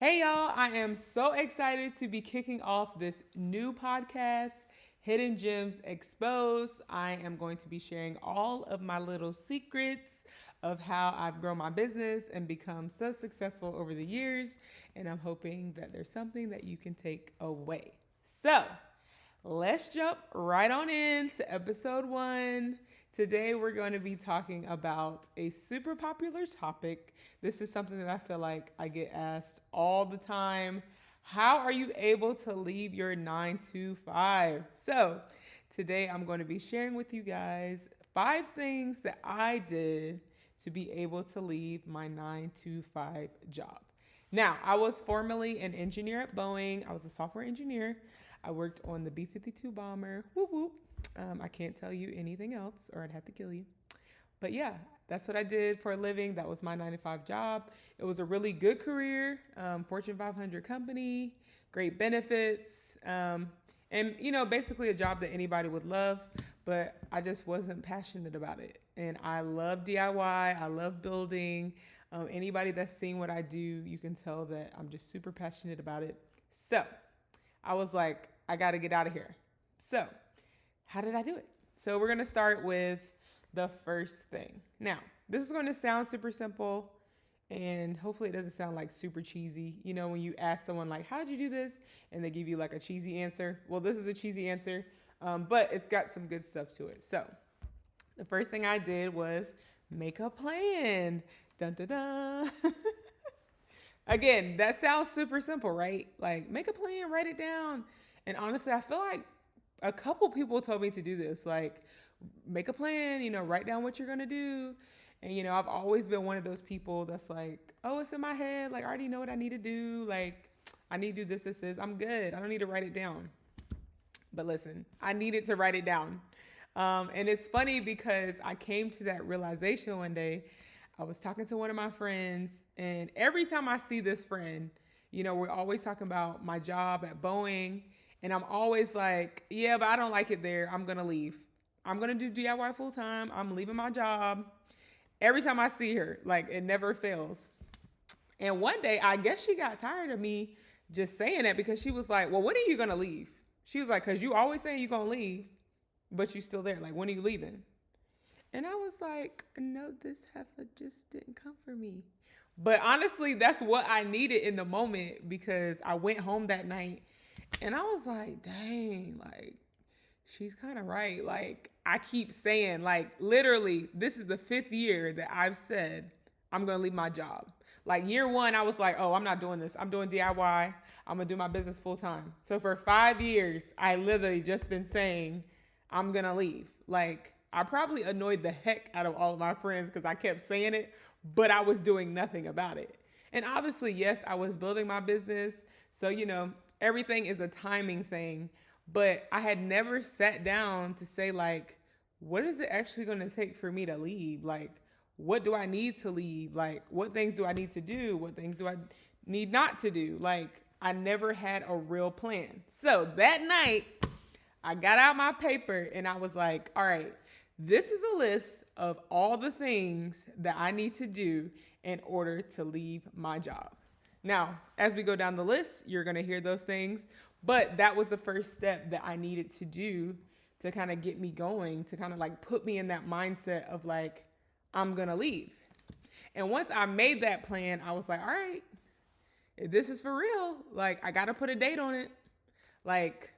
Hey y'all, I am so excited to be kicking off this new podcast, Hidden Gems Exposed. I am going to be sharing all of my little secrets of how I've grown my business and become so successful over the years. And I'm hoping that there's something that you can take away. So, let's jump right on into episode 1. Today, we're going to be talking about a super popular topic. This is something that I feel like I get asked all the time. How are you able to leave your 9 to 5? So, today I'm going to be sharing with you guys 5 things that I did to be able to leave my 9 to 5 job. Now, I was formerly an engineer at Boeing. I was a software engineer. I worked on the B-52 bomber. Whoop whoop. I can't tell you anything else or I'd have to kill you. But yeah, that's what I did for a living. That was my 9 to 5 job. It was a really good career, Fortune 500 company, great benefits, and basically a job that anybody would love. But I just wasn't passionate about it. And I love DIY. I love building. Anybody that's seen what I do, you can tell that I'm just super passionate about it. So I was like, I got to get out of here. So how did I do it? So we're going to start with the first thing. Now, this is going to sound super simple and hopefully it doesn't sound like super cheesy. You know, when you ask someone like, how'd you do this? And they give you like a cheesy answer. Well, this is a cheesy answer, but it's got some good stuff to it. So the first thing I did was make a plan. Dun, dun, dun. Again, that sounds super simple, right? Like make a plan, write it down. And honestly, I feel like a couple people told me to do this, like make a plan, write down what you're going to do. And, I've always been one of those people that's like, oh, it's in my head. Like, I already know what I need to do. Like, I need to do this. I'm good. I don't need to write it down. But listen, I needed to write it down. And it's funny because I came to that realization one day. I was talking to one of my friends, and every time I see this friend, we're always talking about my job at Boeing. And I'm always like, yeah, but I don't like it there. I'm going to leave. I'm going to do DIY full time. I'm leaving my job. Every time I see her, like it never fails. And one day, I guess she got tired of me just saying that because she was like, well, when are you going to leave? She was like, because you always saying you're going to leave, but you still there. Like, when are you leaving? And I was like, no, this heifer just didn't come for me. But honestly, that's what I needed in the moment because I went home that night and I was like, dang, like, she's kind of right. Like, I keep saying, like, literally, this is the 5th year that I've said I'm going to leave my job. Like, year 1, I was like, oh, I'm not doing this. I'm doing DIY. I'm going to do my business full time. So for 5 years, I literally just been saying, I'm going to leave. Like, I probably annoyed the heck out of all of my friends because I kept saying it, but I was doing nothing about it. And obviously, yes, I was building my business. So, everything is a timing thing. But I had never sat down to say, like, what is it actually going to take for me to leave? Like, what do I need to leave? Like, what things do I need to do? What things do I need not to do? Like, I never had a real plan. So that night, I got out my paper and I was like, all right, this is a list of all the things that I need to do in order to leave my job. Now, as we go down the list, you're going to hear those things. But that was the first step that I needed to do to kind of get me going, to kind of like put me in that mindset of like, I'm going to leave. And once I made that plan, I was like, all right, if this is for real, like I got to put a date on it. Like,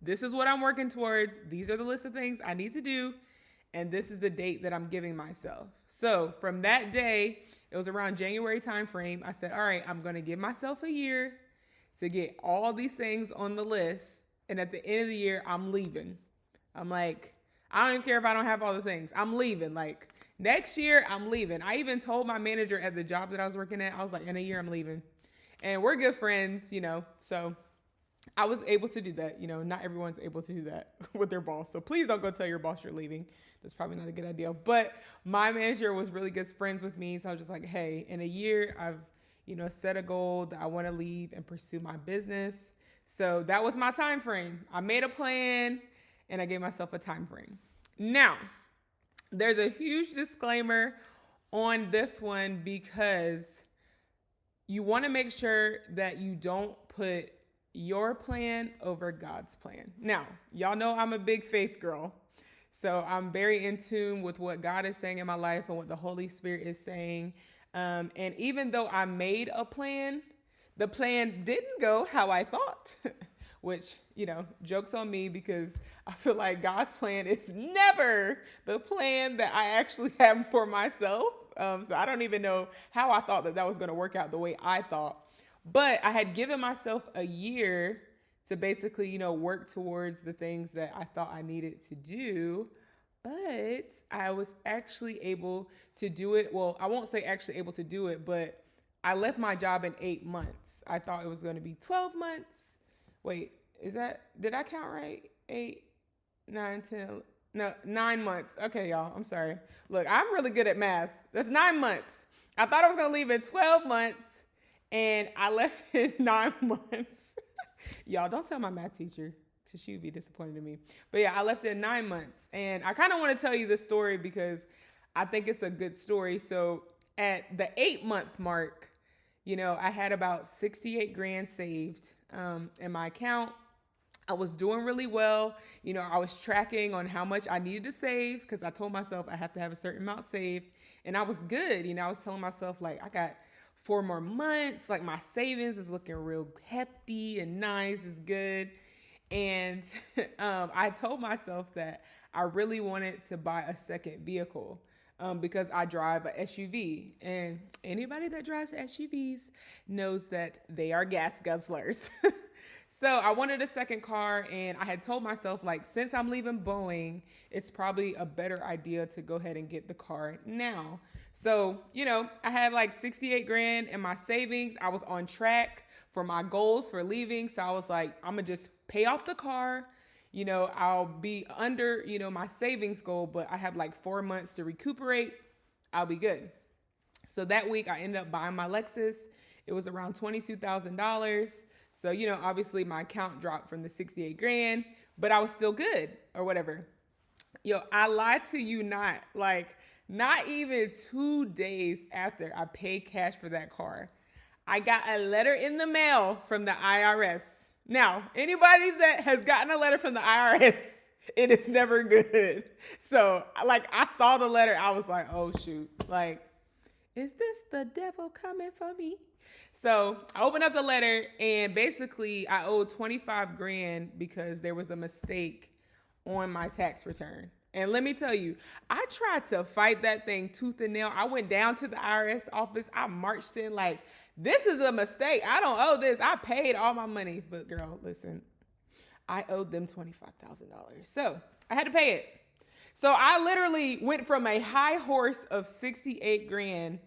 this is what I'm working towards. These are the list of things I need to do. And this is the date that I'm giving myself. So from that day, it was around January timeframe. I said, all right, I'm going to give myself a year to get all these things on the list. And at the end of the year, I'm leaving. I'm like, I don't even care if I don't have all the things. I'm leaving. Like next year, I'm leaving. I even told my manager at the job that I was working at, I was like, in a year, I'm leaving. And we're good friends, so I was able to do that. Not everyone's able to do that with their boss. So please don't go tell your boss you're leaving. That's probably not a good idea. But my manager was really good friends with me. So I was just like, hey, in a year, I've, set a goal that I want to leave and pursue my business. So that was my time frame. I made a plan and I gave myself a time frame. Now, there's a huge disclaimer on this one because you want to make sure that you don't put your plan over God's plan. Now, y'all know I'm a big faith girl. So I'm very in tune with what God is saying in my life and what the Holy Spirit is saying. And even though I made a plan, the plan didn't go how I thought, which, joke's on me because I feel like God's plan is never the plan that I actually have for myself. So I don't even know how I thought that was going to work out the way I thought. But I had given myself a year to basically, work towards the things that I thought I needed to do. But I was actually able to do it. Well, I won't say actually able to do it, but I left my job in 8 months. I thought it was going to be 12 months. Wait, did I count right? 8, 9, 10, no, 9 months. Okay, y'all, I'm sorry. Look, I'm really good at math. That's 9 months. I thought I was going to leave in 12 months, and I left in 9 months. Y'all, don't tell my math teacher because she would be disappointed in me. But yeah, I left in 9 months. And I kind of want to tell you this story because I think it's a good story. So at the 8-month mark, I had about 68 grand saved in my account. I was doing really well. I was tracking on how much I needed to save because I told myself I have to have a certain amount saved. And I was good. I was telling myself, like, I got 4 more months. Like, my savings is looking real hefty and nice. It's good. And I told myself that I really wanted to buy a second vehicle because I drive an SUV. And anybody that drives SUVs knows that they are gas guzzlers. So I wanted a second car, and I had told myself, like, since I'm leaving Boeing, it's probably a better idea to go ahead and get the car now. So, I had like 68 grand in my savings. I was on track for my goals for leaving. So I was like, I'm going to just pay off the car. I'll be under, my savings goal, but I have like 4 months to recuperate. I'll be good. So that week I ended up buying my Lexus. It was around $22,000. So, obviously my account dropped from the 68 grand, but I was still good or whatever. I lied to you not. Like, not even 2 days after I paid cash for that car, I got a letter in the mail from the IRS. Now, anybody that has gotten a letter from the IRS, it is never good. So, like, I saw the letter. I was like, oh, shoot. Like, is this the devil coming for me? So I opened up the letter, and basically I owed 25 grand because there was a mistake on my tax return. And let me tell you, I tried to fight that thing tooth and nail. I went down to the IRS office. I marched in like, this is a mistake. I don't owe this. I paid all my money. But girl, listen, I owed them $25,000. So I had to pay it. So I literally went from a high horse of 68 grand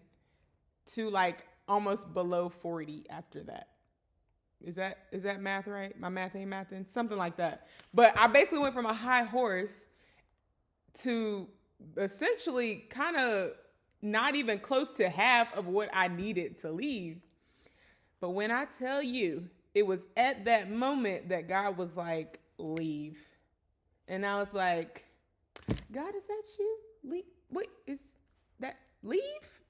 to like almost below 40 after that. Is that math right? My math ain't mathing, something like that. But I basically went from a high horse to essentially kind of not even close to half of what I needed to leave. But when I tell you, it was at that moment that God was like, leave. And I was like, God, is that you? Leave? Wait, is that leave?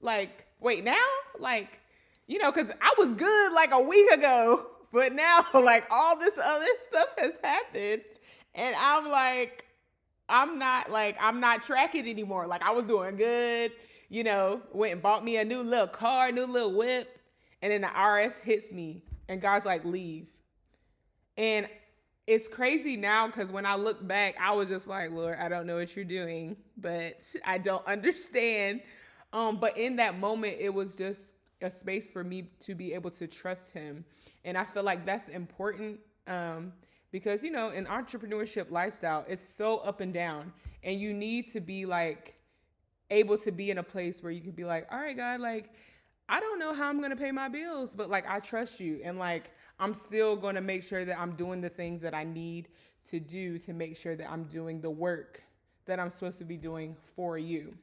Like, wait, now? Like, because I was good like a week ago, but now like all this other stuff has happened. And I'm like, I'm not tracking anymore. Like, I was doing good, went and bought me a new little car, new little whip. And then the IRS hits me and God's like, leave. And it's crazy now because when I look back, I was just like, Lord, I don't know what you're doing, but I don't understand. But in that moment, it was just a space for me to be able to trust him. And I feel like that's important because, in entrepreneurship lifestyle, it's so up and down. And you need to be like able to be in a place where you can be like, all right, God, like, I don't know how I'm going to pay my bills, but like, I trust you. And like, I'm still going to make sure that I'm doing the things that I need to do to make sure that I'm doing the work that I'm supposed to be doing for you.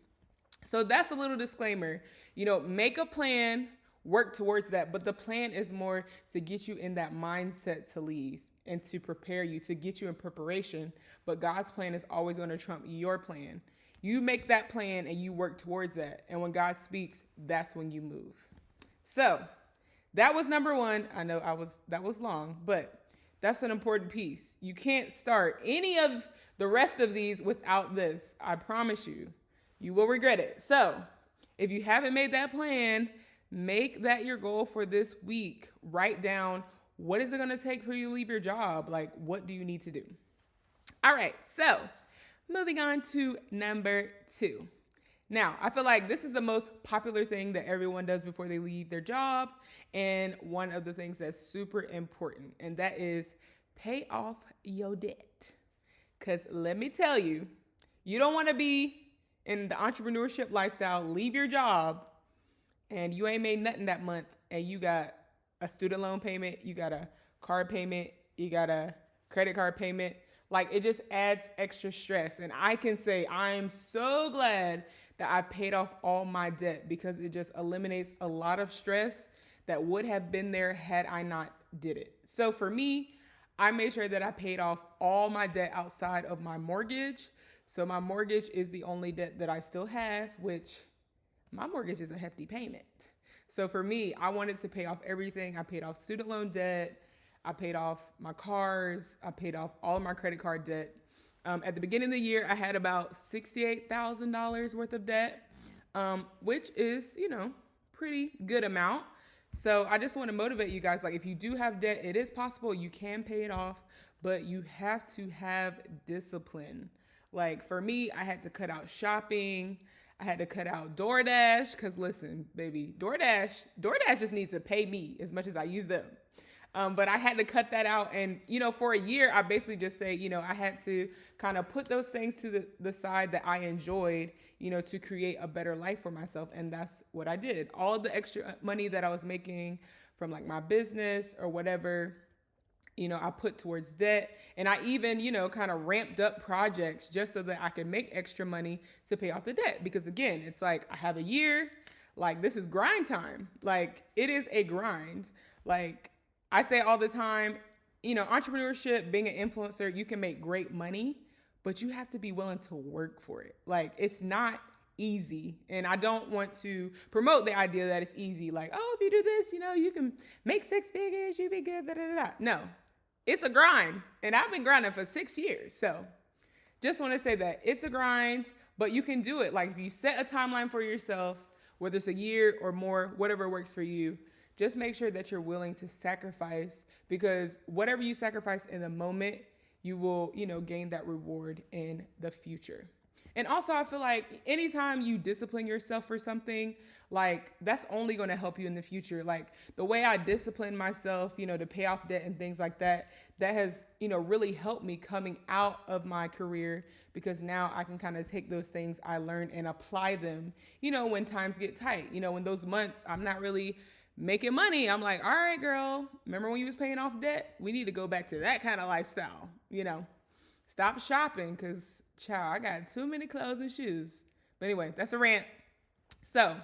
So that's a little disclaimer, make a plan, work towards that. But the plan is more to get you in that mindset to leave and to prepare you, to get you in preparation. But God's plan is always going to trump your plan. You make that plan and you work towards that. And when God speaks, that's when you move. So That was number one. I know that was long, but that's an important piece. You can't start any of the rest of these without this. I promise you. You will regret it. So, if you haven't made that plan, make that your goal for this week. Write down, what is it going to take for you to leave your job? Like, what do you need to do? All right. So, moving on to number 2. Now, I feel like this is the most popular thing that everyone does before they leave their job, and one of the things that's super important, and that is pay off your debt. Because let me tell you, you don't want to be in the entrepreneurship lifestyle, leave your job, and you ain't made nothing that month, and you got a student loan payment, you got a card payment, you got a credit card payment. Like, it just adds extra stress. And I can say I'm so glad that I paid off all my debt, because it just eliminates a lot of stress that would have been there had I not did it. So for me, I made sure that I paid off all my debt outside of my mortgage. So my mortgage is the only debt that I still have, which my mortgage is a hefty payment. So for me, I wanted to pay off everything. I paid off student loan debt. I paid off my cars. I paid off all of my credit card debt. At the beginning of the year, I had about $68,000 worth of debt, which is, pretty good amount. So I just want to motivate you guys. Like, if you do have debt, it is possible. You can pay it off, but you have to have discipline. Like, for me, I had to cut out shopping. I had to cut out DoorDash, because listen, baby, DoorDash just needs to pay me as much as I use them. But I had to cut that out. And, for a year, I basically just say, I had to kind of put those things to the side that I enjoyed, to create a better life for myself. And that's what I did. All the extra money that I was making from like my business or whatever, I put towards debt. And I even, kind of ramped up projects just so that I could make extra money to pay off the debt. Because again, it's like, I have a year, like, this is grind time. Like, it is a grind. Like, I say all the time, entrepreneurship, being an influencer, you can make great money, but you have to be willing to work for it. Like, it's not easy. And I don't want to promote the idea that it's easy. Like, oh, if you do this, you can make 6 figures, you be good, da, da, da, da. No, it's a grind. And I've been grinding for 6 years. So just want to say that it's a grind, but you can do it. Like, if you set a timeline for yourself, whether it's a year or more, whatever works for you, just make sure that you're willing to sacrifice, because whatever you sacrifice in the moment, you will, gain that reward in the future. And also, I feel like anytime you discipline yourself for something, like, that's only going to help you in the future. Like, the way I discipline myself, to pay off debt and things like that, that has, really helped me coming out of my career, because now I can kind of take those things I learned and apply them, when times get tight, when those months I'm not really making money. I'm like, all right, girl, remember when you was paying off debt? We need to go back to that kind of lifestyle, Stop shopping, because, child, I got too many clothes and shoes. But anyway, that's a rant. So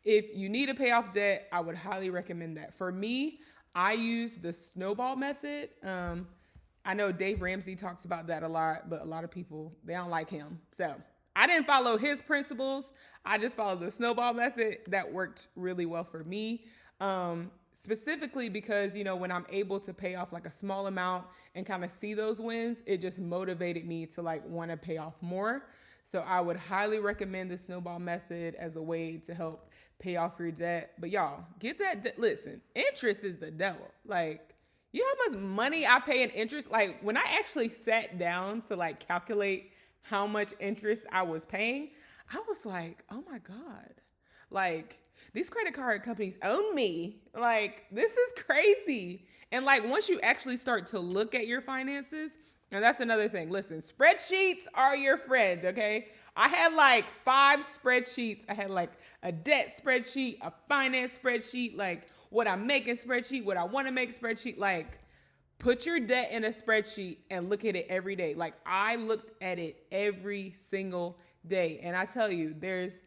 if you need to pay off debt, I would highly recommend that. For me, I use the snowball method. I know Dave Ramsey talks about that a lot, but a lot of people, they don't like him. So I didn't follow his principles. I just followed the snowball method. That worked really well for me. Specifically because, when I'm able to pay off like a small amount and kind of see those wins, it just motivated me to like want to pay off more. So I would highly recommend the snowball method as a way to help pay off your debt. But y'all, get that. Listen, interest is the devil. Like, you know how much money I pay in interest? Like, when I actually sat down to like calculate how much interest I was paying, I was like, oh my God, like, these credit card companies own me. Like, this is crazy. And like, once you actually start to look at your finances, and that's another thing. Listen, spreadsheets are your friend, okay? I had like 5 spreadsheets. I had like a debt spreadsheet, a finance spreadsheet, like what I'm making spreadsheet, what I want to make spreadsheet. Like, put your debt in a spreadsheet and look at it every day. Like, I looked at it every single day. And I tell you, there's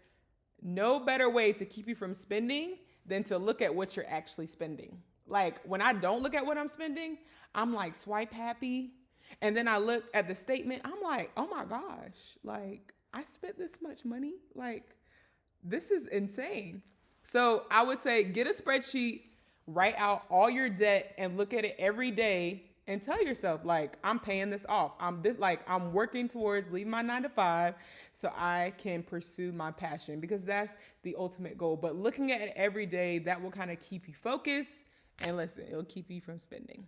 no better way to keep you from spending than to look at what you're actually spending. Like, when I don't look at what I'm spending, I'm like swipe happy. And then I look at the statement, I'm like, oh my gosh, like, I spent this much money. Like, this is insane. So I would say get a spreadsheet, Write out all your debt and look at it every day and tell yourself, like, I'm paying this off. I'm working towards leaving my 9 to 5 so I can pursue my passion, because that's the ultimate goal. But looking at it every day, that will kind of keep you focused, and listen, it'll keep you from spending.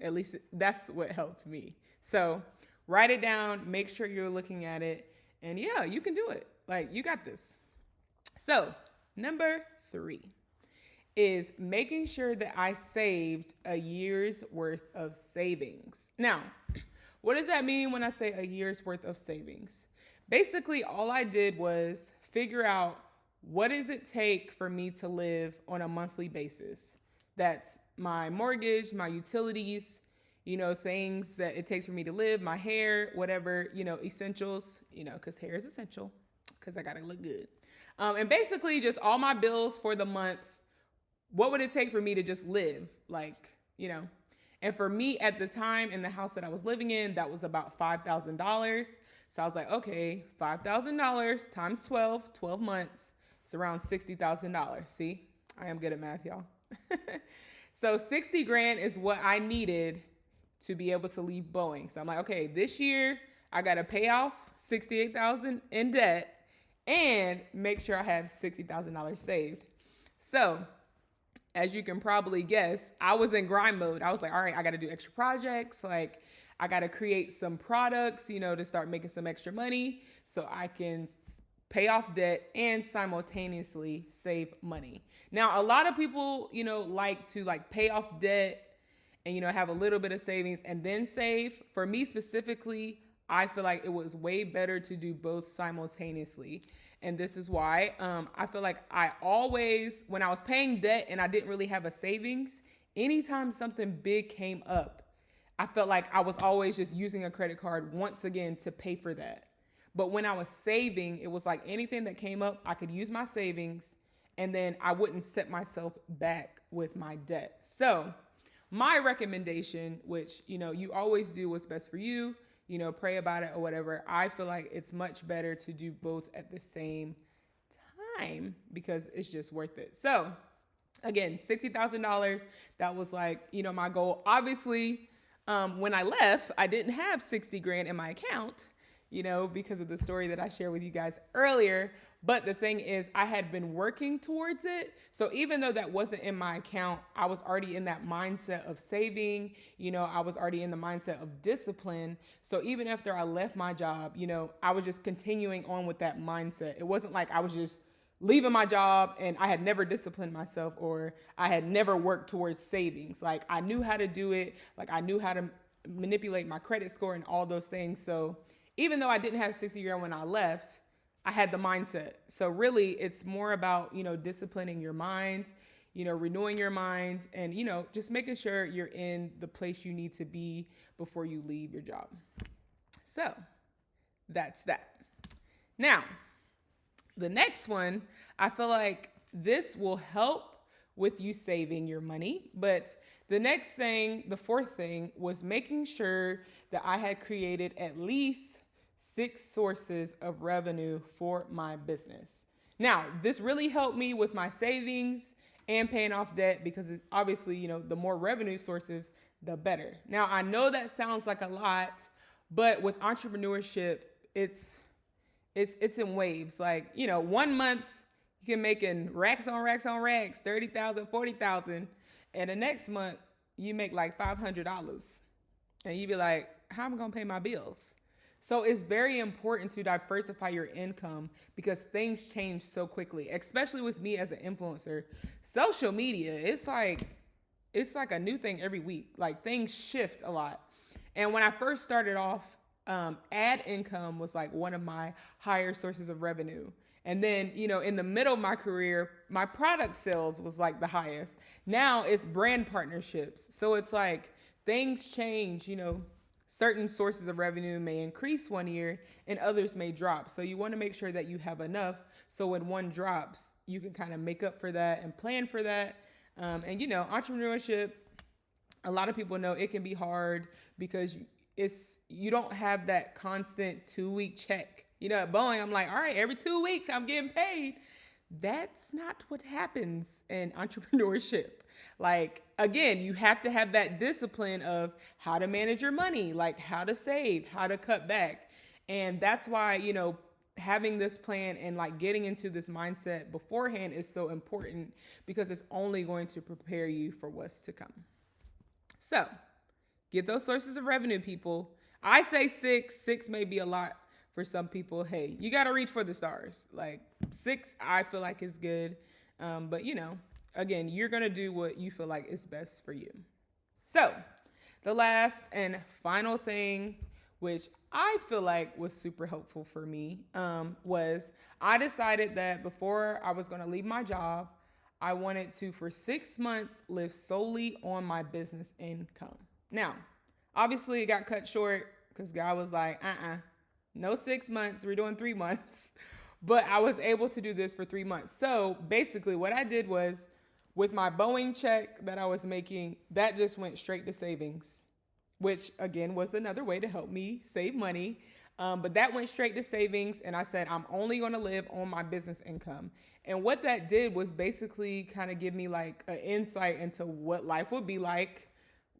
At least that's what helped me. So write it down, make sure you're looking at it, and yeah, you can do it. Like, you got this. So number 3 is making sure that I saved a year's worth of savings. Now, what does that mean when I say a year's worth of savings? Basically, all I did was figure out, what does it take for me to live on a monthly basis? That's my mortgage, my utilities, things that it takes for me to live, my hair, whatever, essentials, because hair is essential, because I got to look good. And basically just all my bills for the month. What would it take for me to just live? And for me at the time, in the house that I was living in, that was about $5,000. So I was like, okay, $5,000 times 12 months. It's around $60,000. See, I am good at math, y'all. So 60 grand is what I needed to be able to leave Boeing. So I'm like, okay, this year I got to pay off $68,000 in debt and make sure I have $60,000 saved. So as you can probably guess, I was in grind mode. I was like, all right, I got to do extra projects. Like, I got to create some products, to start making some extra money so I can pay off debt and simultaneously save money. Now, a lot of people, like to pay off debt and, have a little bit of savings and then save. For me specifically, I feel like it was way better to do both simultaneously. And this is why I feel like I always, when I was paying debt and I didn't really have a savings, anytime something big came up, I felt like I was always just using a credit card once again to pay for that. But when I was saving, it was like anything that came up, I could use my savings and then I wouldn't set myself back with my debt. So my recommendation, which, you always do what's best for you, pray about it or whatever. I feel like it's much better to do both at the same time because it's just worth it. So again, $60,000, that was my goal. Obviously, when I left, I didn't have 60 grand in my account, because of the story that I shared with you guys earlier. But the thing is, I had been working towards it. So even though that wasn't in my account, I was already in that mindset of saving, I was already in the mindset of discipline. So even after I left my job, I was just continuing on with that mindset. It wasn't like I was just leaving my job and I had never disciplined myself or I had never worked towards savings. Like, I knew how to do it. Like, I knew how to manipulate my credit score and all those things. So even though I didn't have 60 grand when I left, I had the mindset. So really, it's more about, disciplining your mind, renewing your mind and, just making sure you're in the place you need to be before you leave your job. So that's that. Now, the next one, I feel like this will help with you saving your money. But the next thing, the fourth thing, was making sure that I had created at least 6 sources of revenue for my business. Now, this really helped me with my savings and paying off debt because it's obviously, the more revenue sources, the better. Now, I know that sounds like a lot, but with entrepreneurship, it's in waves. Like, 1 month you can make in racks on racks on racks, 30,000, 40,000. And the next month you make like $500. And you be like, how am I going to pay my bills? So it's very important to diversify your income because things change so quickly, especially with me as an influencer. Social media, it's like a new thing every week. Like, things shift a lot. And when I first started off, ad income was like one of my higher sources of revenue. And then, in the middle of my career, my product sales was like the highest. Now it's brand partnerships. So it's like things change, certain sources of revenue may increase one year and others may drop. So you want to make sure that you have enough. So when one drops, you can kind of make up for that and plan for that. And entrepreneurship, a lot of people know it can be hard because you don't have that constant 2-week check. At Boeing, I'm like, all right, every 2 weeks I'm getting paid. That's not what happens in entrepreneurship. Like, again, you have to have that discipline of how to manage your money, like how to save, how to cut back. And that's why, having this plan and like getting into this mindset beforehand is so important because it's only going to prepare you for what's to come. So, get those sources of revenue, people. I say six. Six may be a lot for some people. Hey, you got to reach for the stars. Like six, I feel like is good. But again, you're going to do what you feel like is best for you. So, the last and final thing, which I feel like was super helpful for me, was I decided that before I was going to leave my job, I wanted to, for 6 months, live solely on my business income. Now, obviously, it got cut short because God was like, no 6 months, we're doing 3 months. But I was able to do this for 3 months. So basically, what I did was, with my Boeing check that I was making, that just went straight to savings, which again was another way to help me save money. But that went straight to savings. And I said, I'm only going to live on my business income. And what that did was basically kind of give me like an insight into what life would be like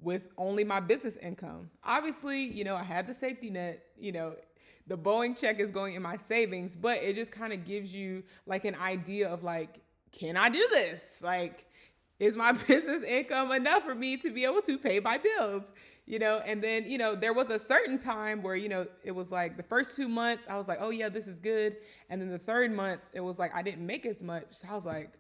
with only my business income. Obviously, I had the safety net, the Boeing check is going in my savings, but it just kind of gives you like an idea of like, can I do this? Like, is my business income enough for me to be able to pay my bills? And then, there was a certain time where, it was like the first 2 months, I was like, oh yeah, this is good. And then the third month, it was like, I didn't make as much. So I was like,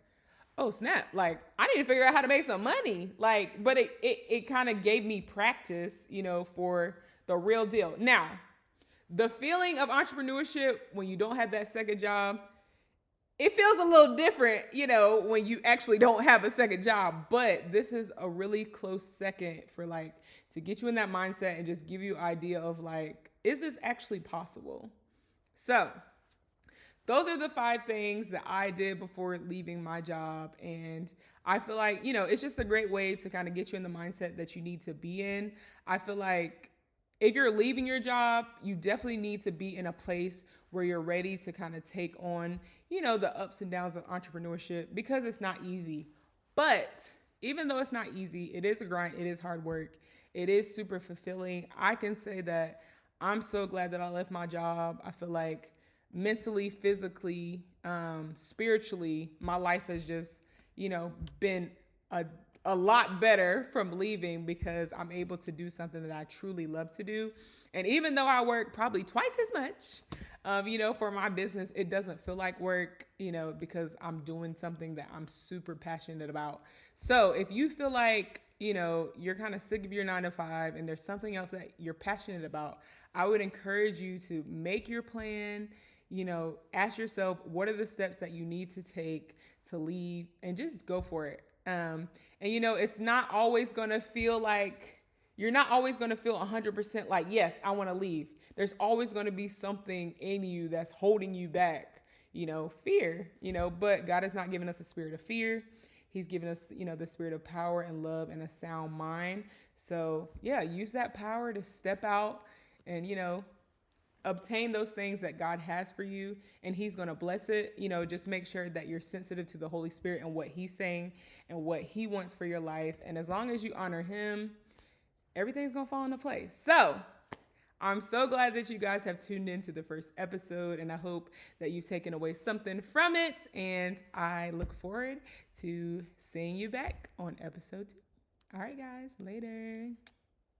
oh snap, like I need to figure out how to make some money. Like, but it kind of gave me practice, for the real deal. Now, the feeling of entrepreneurship when you don't have that second job, it feels a little different, when you actually don't have a second job. But this is a really close second for like to get you in that mindset and just give you an idea of like, is this actually possible? So those are the 5 things that I did before leaving my job. And I feel like, it's just a great way to kind of get you in the mindset that you need to be in. I feel like if you're leaving your job, you definitely need to be in a place where you're ready to kind of take on, the ups and downs of entrepreneurship, because it's not easy. But even though it's not easy, it is a grind. It is hard work. It is super fulfilling. I can say that I'm so glad that I left my job. I feel like mentally, physically, spiritually, my life has just, been a lot better from leaving because I'm able to do something that I truly love to do. And even though I work probably twice as much, for my business, it doesn't feel like work, because I'm doing something that I'm super passionate about. So if you feel like, you're kind of sick of your 9 to 5 and there's something else that you're passionate about, I would encourage you to make your plan, ask yourself, what are the steps that you need to take to leave, and just go for it. And it's not always going to feel like, you're not always going to feel 100% like, yes, I want to leave. There's always going to be something in you that's holding you back, fear, but God has not given us a spirit of fear. He's given us, the spirit of power and love and a sound mind. So yeah, use that power to step out and, obtain those things that God has for you, and he's going to bless it. Just make sure that you're sensitive to the Holy Spirit and what he's saying and what he wants for your life. And as long as you honor him, everything's going to fall into place. So I'm so glad that you guys have tuned into the first episode, and I hope that you've taken away something from it. And I look forward to seeing you back on episode 2. All right, guys, later.